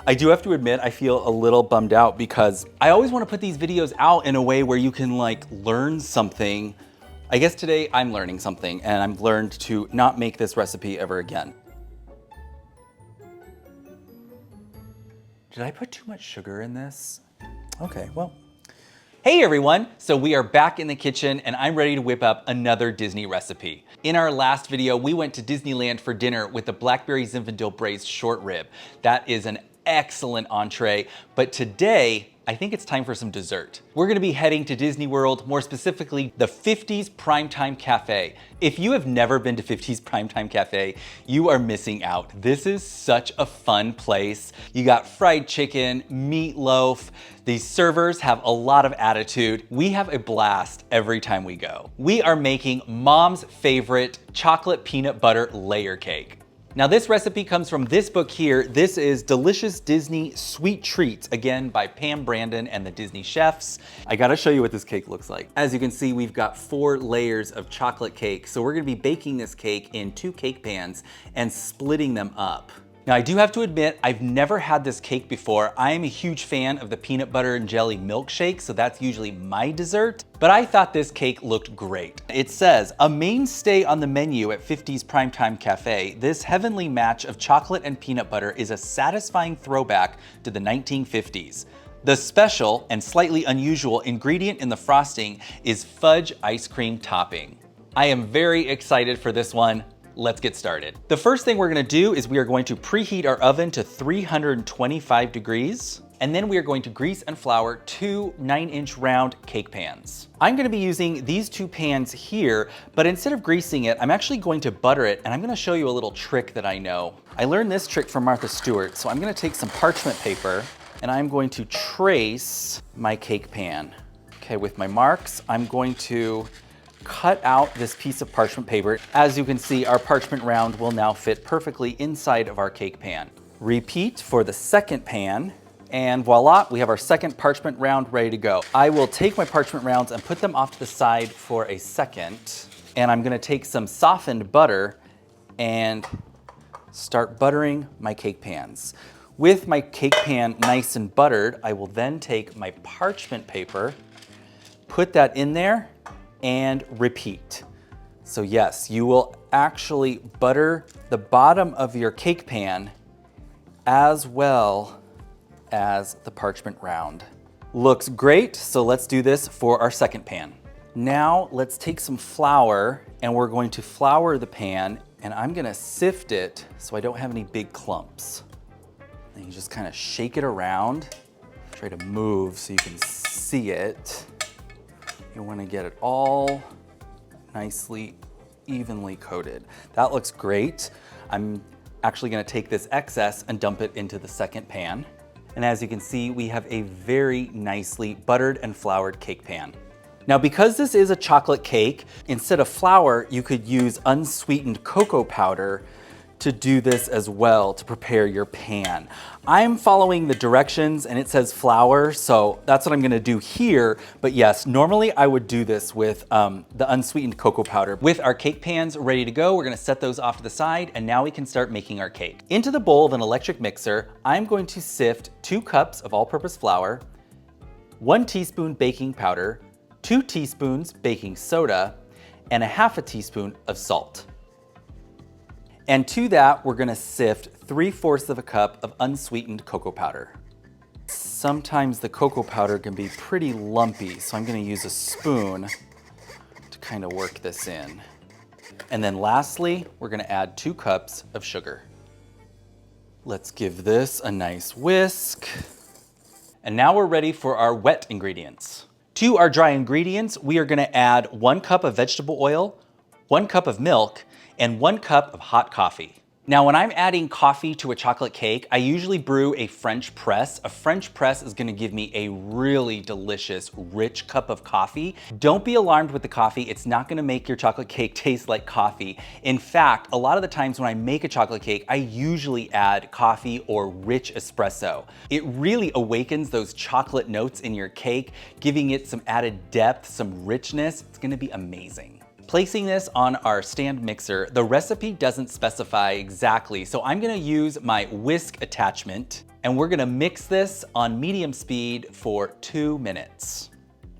I do have to admit, I feel a little bummed out because I always want to put these videos out in a way where you can like learn something. I guess today I'm learning something and I've learned to not make this recipe ever again. Did I put too much sugar in this? Okay, well. Hey everyone, so we are back in the kitchen and I'm ready to whip up another Disney recipe. In our last video, we went to Disneyland for dinner with the Blackberry Zinfandel braised short rib. That is an excellent entree, but today, I think it's time for some dessert. We're gonna be heading to Disney World, more specifically the 50's Primetime Cafe. If you have never been to 50's Primetime Cafe, you are missing out. This is such a fun place. You got fried chicken, meatloaf. These servers have a lot of attitude. We have a blast every time we go. We are making Mom's favorite chocolate peanut butter layer cake. Now this recipe comes from this book here. This is Delicious Disney Sweet Treats, again by Pam Brandon and the Disney Chefs. I gotta show you what this cake looks like. As you can see, we've got 4 layers of chocolate cake. So we're gonna be baking this cake in 2 cake pans and splitting them up. Now I do have to admit, I've never had this cake before. I am a huge fan of the peanut butter and jelly milkshake, so that's usually my dessert, but I thought this cake looked great. It says, a mainstay on the menu at 50's Primetime Cafe, this heavenly match of chocolate and peanut butter is a satisfying throwback to the 1950s. The special and slightly unusual ingredient in the frosting is fudge ice cream topping. I am very excited for this one. Let's get started. The first thing we're gonna do is we are going to preheat our oven to 325 degrees, and then we are going to grease and flour 2 9-inch round cake pans. I'm gonna be using these 2 pans here, but instead of greasing it, I'm actually going to butter it, and I'm gonna show you a little trick that I know. I learned this trick from Martha Stewart, so I'm gonna take some parchment paper, and I'm going to trace my cake pan. Okay, with my marks, I'm going to cut out this piece of parchment paper. As you can see, our parchment round will now fit perfectly inside of our cake pan. Repeat for the second pan, and voila, we have our second parchment round ready to go. I will take my parchment rounds and put them off to the side for a second, and I'm gonna take some softened butter and start buttering my cake pans. With my cake pan nice and buttered, I will then take my parchment paper, put that in there, and repeat. So yes, you will actually butter the bottom of your cake pan as well as the parchment round. Looks great, so let's do this for our second pan. Now let's take some flour and we're going to flour the pan, and I'm gonna sift it so I don't have any big clumps. And you just kind of shake it around, try to move so you can see it. You want to get it all nicely, evenly coated. That looks great. I'm actually going to take this excess and dump it into the second pan. And as you can see, we have a very nicely buttered and floured cake pan. Now, because this is a chocolate cake, instead of flour, you could use unsweetened cocoa powder to do this as well, to prepare your pan. I'm following the directions and it says flour, so that's what I'm gonna do here. But yes, normally I would do this with the unsweetened cocoa powder. With our cake pans ready to go, we're gonna set those off to the side, and now we can start making our cake. Into the bowl of an electric mixer, I'm going to sift 2 cups of all-purpose flour, 1 teaspoon baking powder, 2 teaspoons baking soda, and 1/2 teaspoon of salt. And to that, we're gonna sift 3/4 of a cup of unsweetened cocoa powder. Sometimes the cocoa powder can be pretty lumpy, so I'm gonna use a spoon to kind of work this in. And then lastly, we're gonna add 2 cups of sugar. Let's give this a nice whisk. And now we're ready for our wet ingredients. To our dry ingredients, we are gonna add 1 cup of vegetable oil, 1 cup of milk, and 1 cup of hot coffee. Now, when I'm adding coffee to a chocolate cake, I usually brew a French press. A French press is gonna give me a really delicious, rich cup of coffee. Don't be alarmed with the coffee. It's not gonna make your chocolate cake taste like coffee. In fact, a lot of the times when I make a chocolate cake, I usually add coffee or rich espresso. It really awakens those chocolate notes in your cake, giving it some added depth, some richness. It's gonna be amazing. Placing this on our stand mixer, the recipe doesn't specify exactly, so I'm gonna use my whisk attachment. And we're gonna mix this on medium speed for 2 minutes.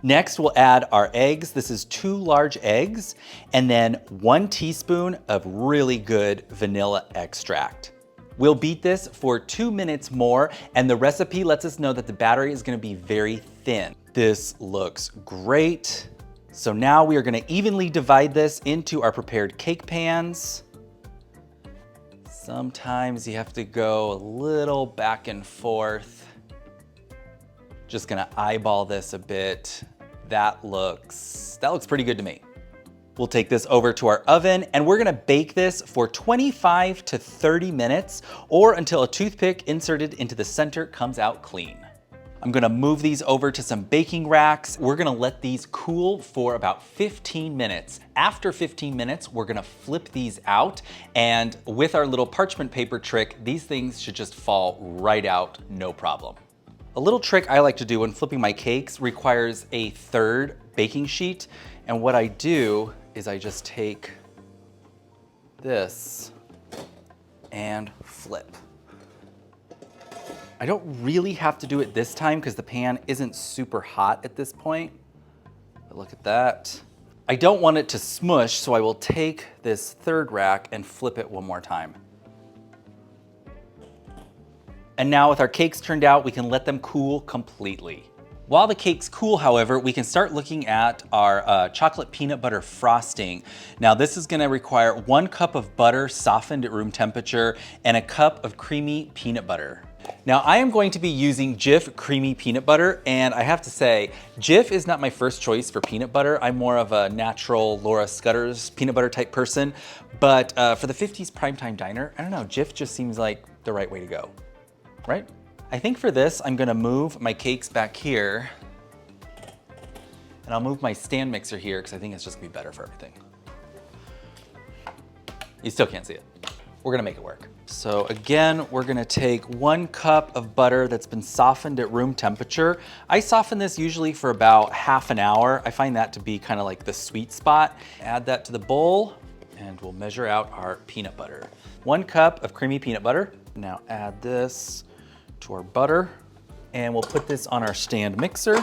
Next, we'll add our eggs. This is 2 large eggs, and then 1 teaspoon of really good vanilla extract. We'll beat this for 2 minutes more, and the recipe lets us know that the batter is gonna be very thin. This looks great. So now we are gonna evenly divide this into our prepared cake pans. Sometimes you have to go a little back and forth. Just gonna eyeball this a bit. That looks pretty good to me. We'll take this over to our oven and we're gonna bake this for 25 to 30 minutes or until a toothpick inserted into the center comes out clean. I'm gonna move these over to some baking racks. We're gonna let these cool for about 15 minutes. After 15 minutes, we're gonna flip these out, and with our little parchment paper trick, these things should just fall right out, no problem. A little trick I like to do when flipping my cakes requires a third baking sheet, and what I do is I just take this and flip. I don't really have to do it this time because the pan isn't super hot at this point. But look at that. I don't want it to smush, so I will take this third rack and flip it one more time. And now with our cakes turned out, we can let them cool completely. While the cakes cool, however, we can start looking at our chocolate peanut butter frosting. Now this is gonna require 1 cup of butter softened at room temperature and a cup of creamy peanut butter. Now I am going to be using Jif creamy peanut butter, and I have to say, Jif is not my first choice for peanut butter. I'm more of a natural Laura Scudder's peanut butter type person, but for the 50's primetime diner, I don't know, Jif just seems like the right way to go, right? I think for this, I'm gonna move my cakes back here, and I'll move my stand mixer here because I think it's just gonna be better for everything. You still can't see it. We're gonna make it work. So again, we're gonna take 1 cup of butter that's been softened at room temperature. I soften this usually for about half an hour. I find that to be kind of like the sweet spot. Add that to the bowl, and we'll measure out our peanut butter. 1 cup of creamy peanut butter. Now add this to our butter, and we'll put this on our stand mixer.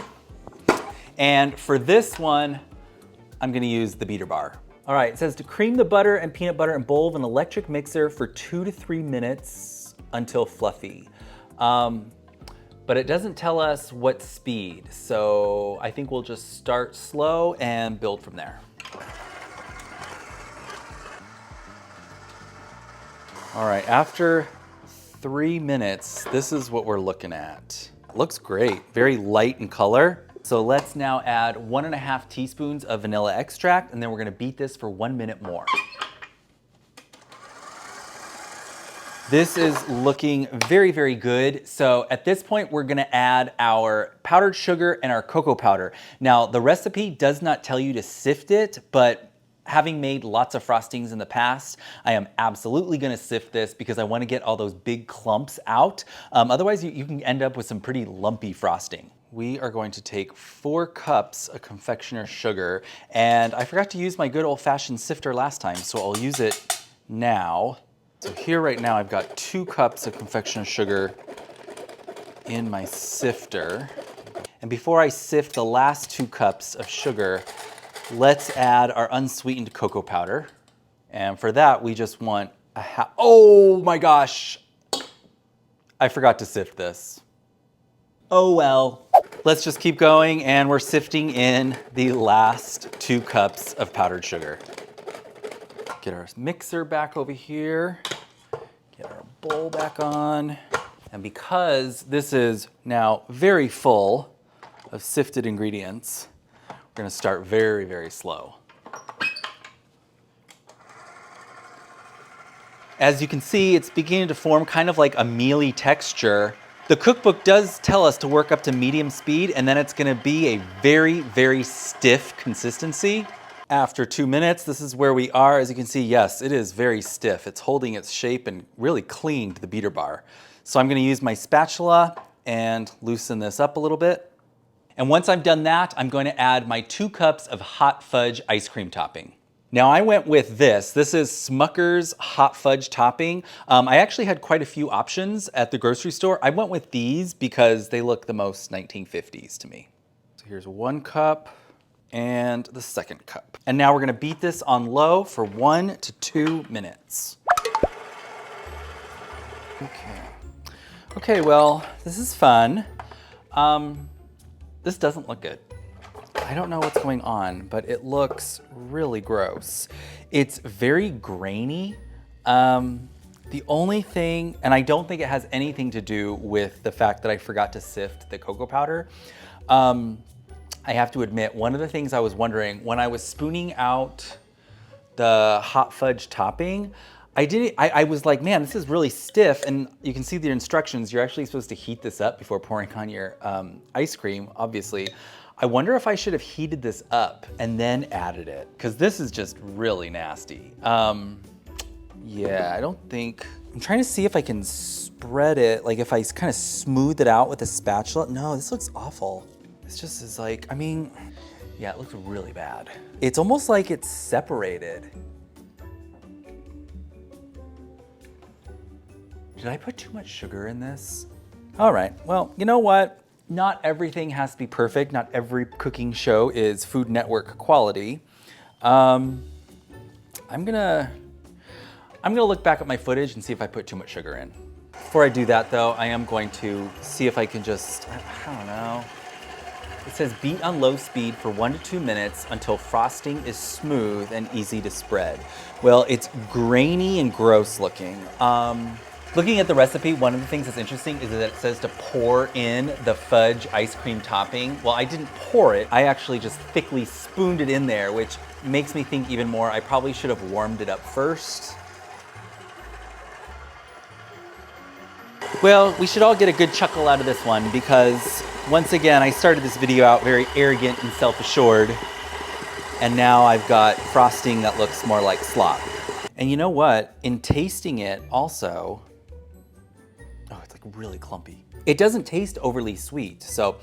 And for this one, I'm gonna use the beater bar. All right, it says to cream the butter and peanut butter in bowl of an electric mixer for 2 to 3 minutes until fluffy. But it doesn't tell us what speed, so I think we'll just start slow and build from there. All right, after 3 minutes, this is what we're looking at. Looks great, very light in color. So let's now add 1.5 teaspoons of vanilla extract, and then we're gonna beat this for 1 minute more. This is looking very, very good. So at this point, we're gonna add our powdered sugar and our cocoa powder. Now, the recipe does not tell you to sift it, but having made lots of frostings in the past, I am absolutely gonna sift this because I wanna get all those big clumps out. Otherwise, you can end up with some pretty lumpy frosting. We are going to take 4 cups of confectioner's sugar, and I forgot to use my good old-fashioned sifter last time, so I'll use it now. So here right now, I've got 2 cups of confectioner's sugar in my sifter. And before I sift the last 2 cups of sugar, let's add our unsweetened cocoa powder. And for that, we just want a half, oh my gosh, I forgot to sift this. Oh well. Let's just keep going, and we're sifting in the last 2 cups of powdered sugar. Get our mixer back over here, get our bowl back on. And because this is now very full of sifted ingredients, we're gonna start very, very slow. As you can see, it's beginning to form kind of like a mealy texture. The cookbook does tell us to work up to medium speed, and then it's gonna be a very, very stiff consistency. After 2 minutes, this is where we are. As you can see, yes, it is very stiff. It's holding its shape and really clinging to the beater bar. So I'm gonna use my spatula and loosen this up a little bit. And once I've done that, I'm going to add my 2 cups of hot fudge ice cream topping. Now I went with this. This is Smucker's hot fudge topping. I actually had quite a few options at the grocery store. I went with these because they look the most 1950s to me. So here's 1 cup and the 2nd cup. And now we're gonna beat this on low for 1 to 2 minutes. Okay. Okay, well, this is fun. This doesn't look good. I don't know what's going on, but it looks really gross. It's very grainy. The only thing, and I don't think it has anything to do with the fact that I forgot to sift the cocoa powder. I have to admit, one of the things I was wondering when I was spooning out the hot fudge topping, I was like, man, this is really stiff. And you can see the instructions. You're actually supposed to heat this up before pouring on your ice cream, obviously. I wonder if I should have heated this up and then added it, because this is just really nasty. Yeah, I don't think, I'm trying to see if I can spread it, like if I kind of smooth it out with a spatula. No, this looks awful. This just is like, I mean, yeah, it looks really bad. It's almost like it's separated. Did I put too much sugar in this? All right, well, you know what? Not everything has to be perfect. Not every cooking show is Food Network quality. I'm gonna look back at my footage and see if I put too much sugar in. Before I do that though, I am going to see if I can just, I don't know. It says beat on low speed for 1 to 2 minutes until frosting is smooth and easy to spread. Well, it's grainy and gross looking. Looking at the recipe, one of the things that's interesting is that it says to pour in the fudge ice cream topping. Well, I didn't pour it. I actually just thickly spooned it in there, which makes me think even more I probably should have warmed it up first. Well, we should all get a good chuckle out of this one because once again, I started this video out very arrogant and self-assured, and now I've got frosting that looks more like slop. And you know what? In tasting it also, oh, it's like really clumpy. It doesn't taste overly sweet. So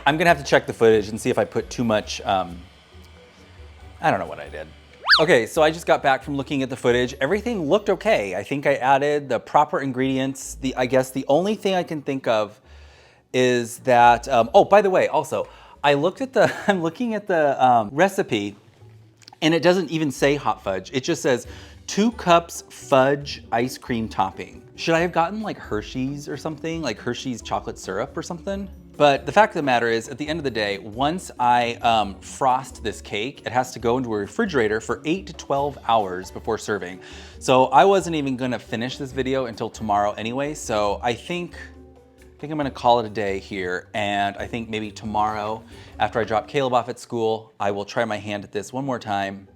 I'm gonna have to check the footage and see if I put too much, I don't know what I did. Okay, so I just got back from looking at the footage. Everything looked okay. I think I added the proper ingredients. I guess the only thing I can think of is that, oh, by the way, also, I'm looking at the recipe and it doesn't even say hot fudge. It just says 2 cups fudge ice cream topping. Should I have gotten like Hershey's or something, like Hershey's chocolate syrup or something? But the fact of the matter is, at the end of the day, once I frost this cake, it has to go into a refrigerator for 8 to 12 hours before serving. So I wasn't even gonna finish this video until tomorrow anyway, so I think I'm gonna call it a day here, and I think maybe tomorrow, after I drop Caleb off at school, I will try my hand at this one more time.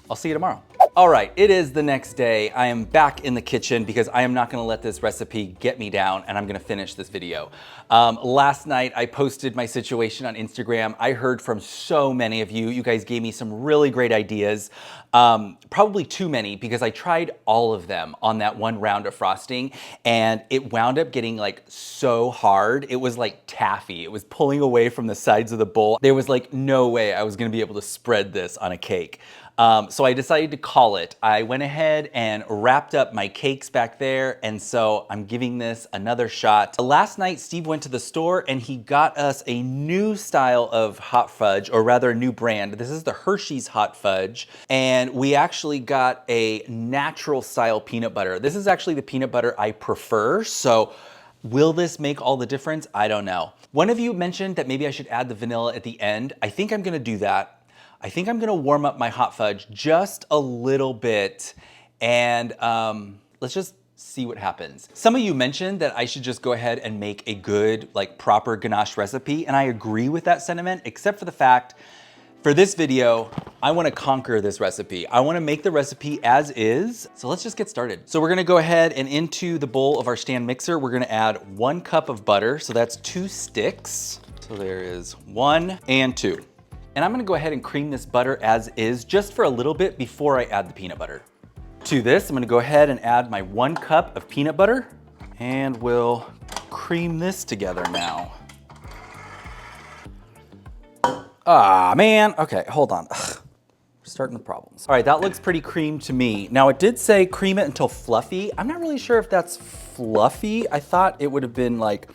I'll see you tomorrow. All right, it is the next day. I am back in the kitchen because I am not gonna let this recipe get me down, and I'm gonna finish this video. Last night, I posted my situation on Instagram. I heard from so many of you. You guys gave me some really great ideas. Probably too many because I tried all of them on that one round of frosting, and it wound up getting like so hard. It was like taffy. It was pulling away from the sides of the bowl. There was like no way I was gonna be able to spread this on a cake. So I decided to call it. I went ahead and wrapped up my cakes back there, and so I'm giving this another shot. Last night, Steve went to the store and he got us a new style of hot fudge, or rather a new brand. This is the Hershey's hot fudge, and we actually got a natural style peanut butter. This is actually the peanut butter I prefer, so will this make all the difference? I don't know. One of you mentioned that maybe I should add the vanilla at the end. I think I'm gonna do that. I think I'm gonna warm up my hot fudge just a little bit, and let's just see what happens. Some of you mentioned that I should just go ahead and make a good, like proper ganache recipe, and I agree with that sentiment, except for the fact, for this video, I wanna conquer this recipe. I wanna make the recipe as is, so let's just get started. So we're gonna go ahead and into the bowl of our stand mixer, we're gonna add 1 cup of butter, so that's 2 sticks. So there is 1 and 2. And I'm gonna go ahead and cream this butter as is just for a little bit before I add the peanut butter. To this, I'm gonna go ahead and add my 1 cup of peanut butter, and we'll cream this together now. Ah, man. Okay, hold on. Ugh. We're starting the problems. All right, that looks pretty cream to me. Now, it did say cream it until fluffy. I'm not really sure if that's fluffy. I thought it would have been like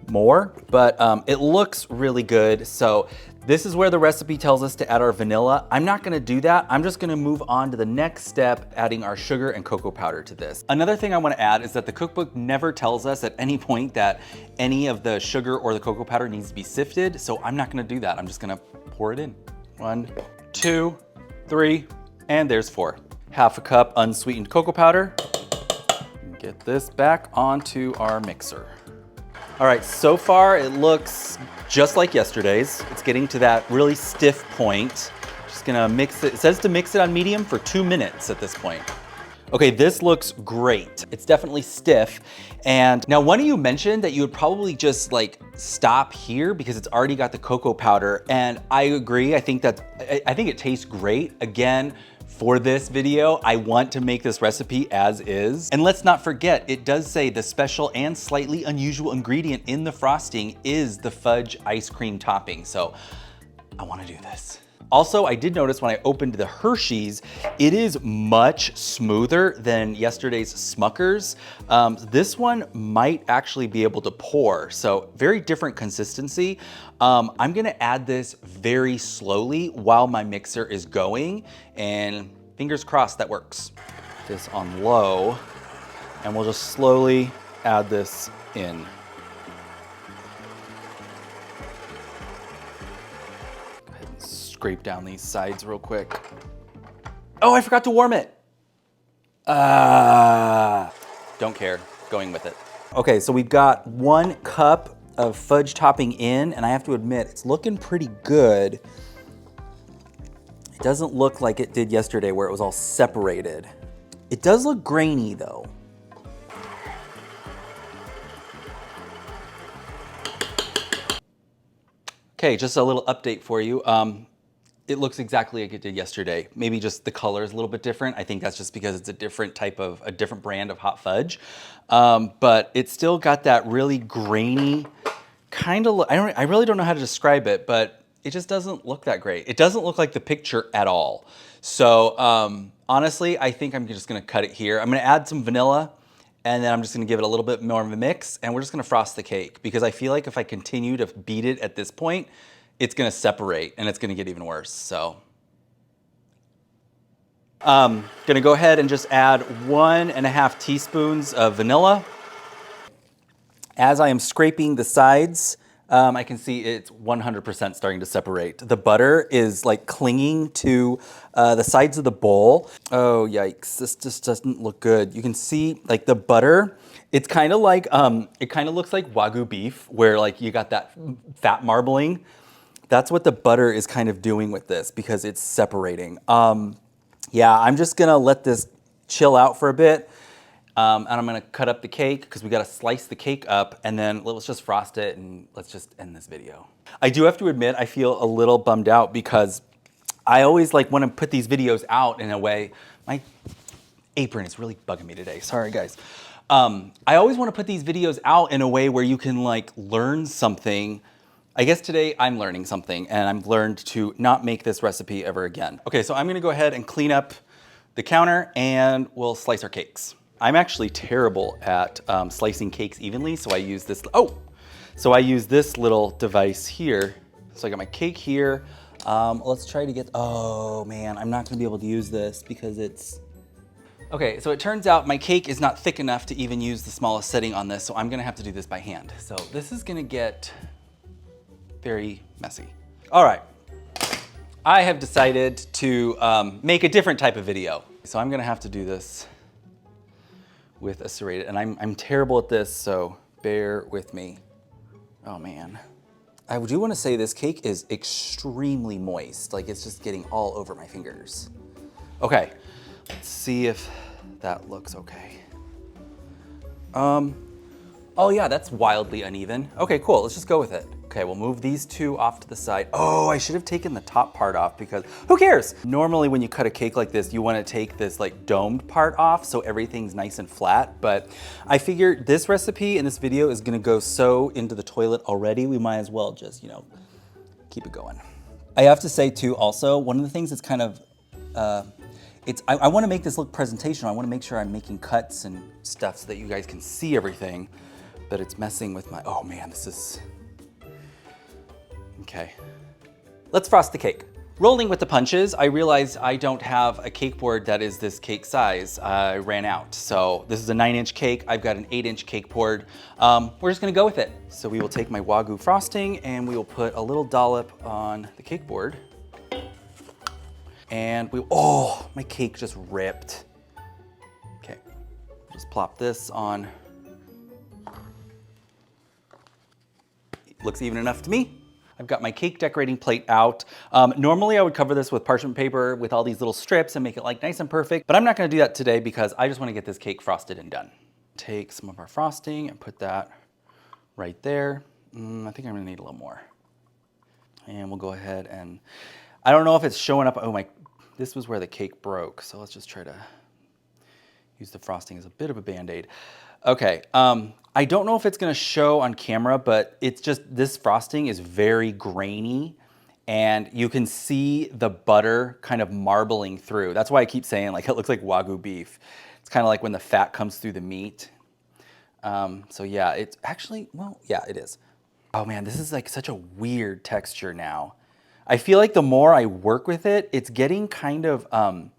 more, but it looks really good. So this is where the recipe tells us to add our vanilla. I'm not gonna do that. I'm just gonna move on to the next step, adding our sugar and cocoa powder to this. Another thing I wanna add is that the cookbook never tells us at any point that any of the sugar or the cocoa powder needs to be sifted, so I'm not gonna do that. I'm just gonna pour it in. 1, 2, 3, and there's 4. Half a cup unsweetened cocoa powder. Get this back onto our mixer. All right, so far it looks just like yesterday's. It's getting to that really stiff point. Just gonna mix it. It says to mix it on medium for 2 minutes at this point. Okay, this looks great. It's definitely stiff. And now one of you mentioned that you would probably just like stop here because it's already got the cocoa powder. And I agree, I think it tastes great. Again, for this video, I want to make this recipe as is. And let's not forget, it does say the special and slightly unusual ingredient in the frosting is the fudge ice cream topping. So I wanna do this. Also, I did notice when I opened the Hershey's, it is much smoother than yesterday's Smucker's. This one might actually be able to pour, so very different consistency. I'm gonna add this very slowly while my mixer is going, and fingers crossed that works. Put this on low, and we'll just slowly add this in. Scrape down these sides real quick. Oh, I forgot to warm it. Don't care, going with it. Okay, so we've got 1 cup of fudge topping in, and I have to admit, it's looking pretty good. It doesn't look like it did yesterday where it was all separated. It does look grainy though. Okay, just a little update for you. It looks exactly like it did yesterday. Maybe just the color is a little bit different. I think that's just because it's a different brand of hot fudge. But it's still got that really grainy kind of look. I really don't know how to describe it, but it just doesn't look that great. It doesn't look like the picture at all. So honestly, I think I'm just gonna cut it here. I'm gonna add some vanilla, and then I'm just gonna give it a little bit more of a mix, and we're just gonna frost the cake because I feel like if I continue to beat it at this point, it's gonna separate and it's gonna get even worse, so. Gonna go ahead and just add 1.5 teaspoons of vanilla. As I am scraping the sides, I can see it's 100% starting to separate. The butter is like clinging to the sides of the bowl. Oh, yikes, this just doesn't look good. You can see like the butter, it's kind of like, it kind of looks like Wagyu beef where like you got that fat marbling. That's what the butter is kind of doing with this because it's separating. Yeah, I'm just gonna let this chill out for a bit. And I'm gonna cut up the cake because we gotta slice the cake up and then let's just frost it and let's just end this video. I do have to admit, I feel a little bummed out because I always like wanna put these videos out in a way. My apron is really bugging me today, sorry guys. I always wanna put these videos out in a way where you can like learn something. I guess today I'm learning something and I've learned to not make this recipe ever again. Okay, so I'm gonna go ahead and clean up the counter and we'll slice our cakes. I'm actually terrible at slicing cakes evenly, so I use this, I use this little device here. So I got my cake here. Let's try to get, oh man, I'm not gonna be able to use this because it's, okay, so it turns out my cake is not thick enough to even use the smallest setting on this, so I'm gonna have to do this by hand. So this is gonna get very messy. All right, I have decided to make a different type of video. So I'm gonna have to do this with a serrated, and I'm terrible at this, so bear with me. Oh man. I do wanna say this cake is extremely moist. Like it's just getting all over my fingers. Okay, let's see if that looks okay. Oh yeah, that's wildly uneven. Okay, cool, let's just go with it. Okay, we'll move these two off to the side. Oh, I should have taken the top part off because who cares? Normally when you cut a cake like this, you wanna take this like domed part off so everything's nice and flat, but I figured this recipe and this video is gonna go so into the toilet already, we might as well just, you know, keep it going. I have to say too, also, one of the things that's kind of, I want to make this look presentational. I want to make sure I'm making cuts and stuff so that you guys can see everything, but it's messing with my, oh man, this is, okay. Let's frost the cake. Rolling with the punches, I realized I don't have a cake board that is this cake size. I ran out. So this is a 9-inch cake. I've got an 8-inch cake board. We're just gonna go with it. So we will take my Wagyu frosting and we will put a little dollop on the cake board. And oh, my cake just ripped. Okay, just plop this on. Looks even enough to me. I've got my cake decorating plate out. Normally I would cover this with parchment paper with all these little strips and make it like nice and perfect, but I'm not gonna do that today because I just wanna get this cake frosted and done. Take some of our frosting and put that right there. I think I'm gonna need a little more. And we'll go ahead and, I don't know if it's showing up, oh my, this was where the cake broke. So let's just try to use the frosting as a bit of a Band-Aid. Okay, I don't know if it's gonna show on camera, but it's just, this frosting is very grainy and you can see the butter kind of marbling through. That's why I keep saying like, it looks like Wagyu beef. It's kind of like when the fat comes through the meat. So yeah, it's actually, well, yeah, it is. Oh man, this is like such a weird texture now. I feel like the more I work with it, it's getting kind of, I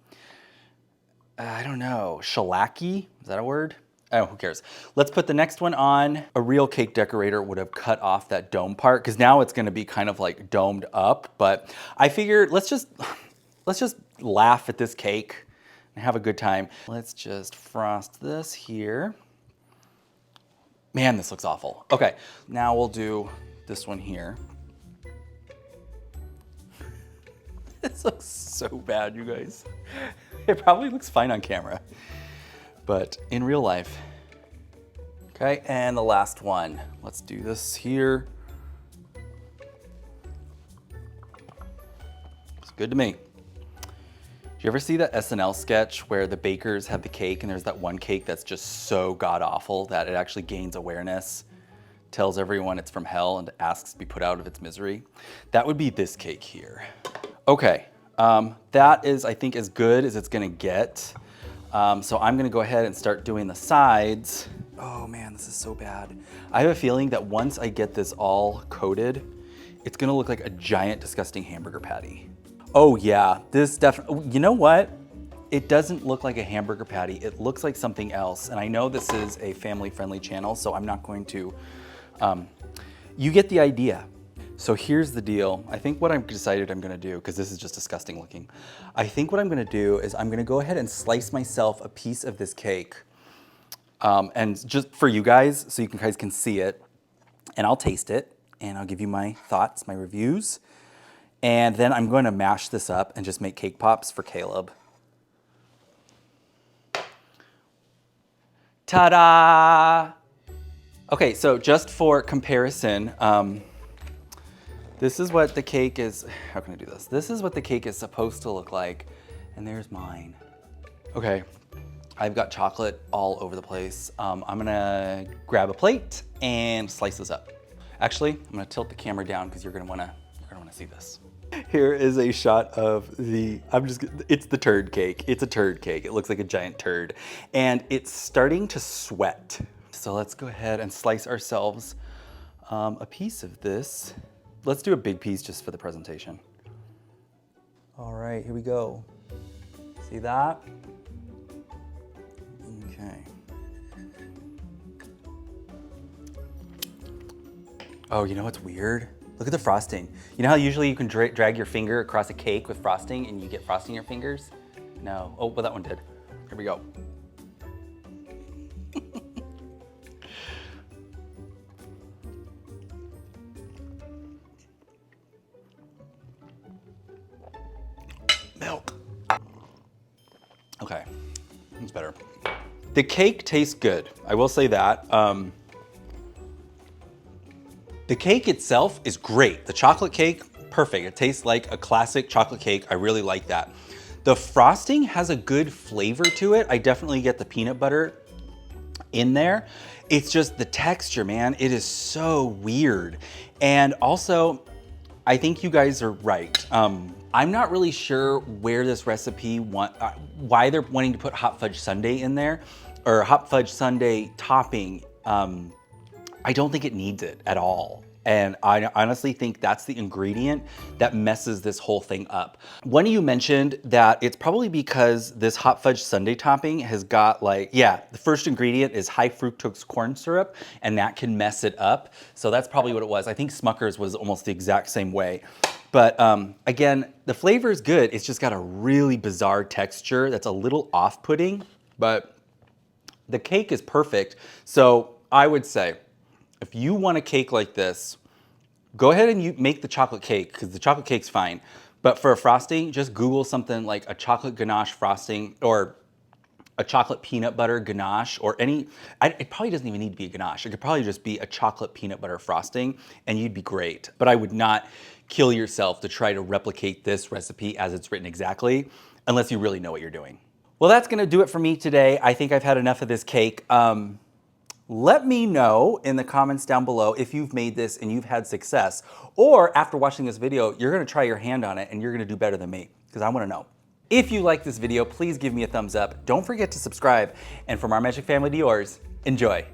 don't know, shellacky, is that a word? Oh, who cares? Let's put the next one on. A real cake decorator would have cut off that dome part because now it's gonna be kind of like domed up, but I figured let's just laugh at this cake and have a good time. Let's just frost this here. Man, this looks awful. Okay, now we'll do this one here. This looks so bad, you guys. It probably looks fine on camera, but in real life. Okay, and the last one. Let's do this here. It's good to me. Do you ever see that SNL sketch where the bakers have the cake and there's that one cake that's just so god-awful that it actually gains awareness, tells everyone it's from hell and asks to be put out of its misery? That would be this cake here. Okay, that is, I think, as good as it's gonna get. So I'm gonna go ahead and start doing the sides. Oh man, this is so bad. I have a feeling that once I get this all coated, it's gonna look like a giant, disgusting hamburger patty. Oh yeah, this definitely, you know what? It doesn't look like a hamburger patty. It looks like something else. And I know this is a family-friendly channel, so I'm not going to, you get the idea. So here's the deal. I think what I've decided I'm gonna do, because this is just disgusting looking, I think what I'm gonna do is I'm gonna go ahead and slice myself a piece of this cake. And just for you guys, so you guys can see it, and I'll taste it, and I'll give you my thoughts, my reviews. And then I'm going to mash this up and just make cake pops for Caleb. Ta-da! Okay, so just for comparison, this is what the cake is, how can I do this? This is what the cake is supposed to look like, and there's mine. Okay, I've got chocolate all over the place. I'm gonna grab a plate and slice this up. Actually, I'm gonna tilt the camera down because you're gonna wanna see this. Here is a shot of the, it's the turd cake. It's a turd cake. It looks like a giant turd. And it's starting to sweat. So let's go ahead and slice ourselves a piece of this. Let's do a big piece just for the presentation. All right, here we go. See that? Okay. Oh, you know what's weird? Look at the frosting. You know how usually you can drag your finger across a cake with frosting and you get frosting in your fingers? No. Oh, well, that one did. Here we go. Milk. Okay, it's better. The cake tastes good. I will say that. The cake itself is great. The chocolate cake, perfect. It tastes like a classic chocolate cake. I really like that. The frosting has a good flavor to it. I definitely get the peanut butter in there. It's just the texture, man. It is so weird. And also, I think you guys are right. I'm not really sure where this recipe why they're wanting to put hot fudge sundae in there, or hot fudge sundae topping. I don't think it needs it at all. And I honestly think that's the ingredient that messes this whole thing up. One of you mentioned that it's probably because this hot fudge sundae topping has got like, yeah, the first ingredient is high fructose corn syrup, and that can mess it up. So that's probably what it was. I think Smucker's was almost the exact same way. But again, the flavor is good. It's just got a really bizarre texture that's a little off-putting, but the cake is perfect. So I would say, if you want a cake like this, go ahead and you make the chocolate cake, because the chocolate cake's fine. But for a frosting, just Google something like a chocolate ganache frosting or a chocolate peanut butter ganache or it probably doesn't even need to be a ganache. It could probably just be a chocolate peanut butter frosting and you'd be great. But I would not kill yourself to try to replicate this recipe as it's written exactly, unless you really know what you're doing. Well, that's gonna do it for me today. I think I've had enough of this cake. Let me know in the comments down below if you've made this and you've had success, or after watching this video, you're gonna try your hand on it and you're gonna do better than me, because I wanna know. If you like this video, please give me a thumbs up. Don't forget to subscribe. And from our magic family to yours, enjoy.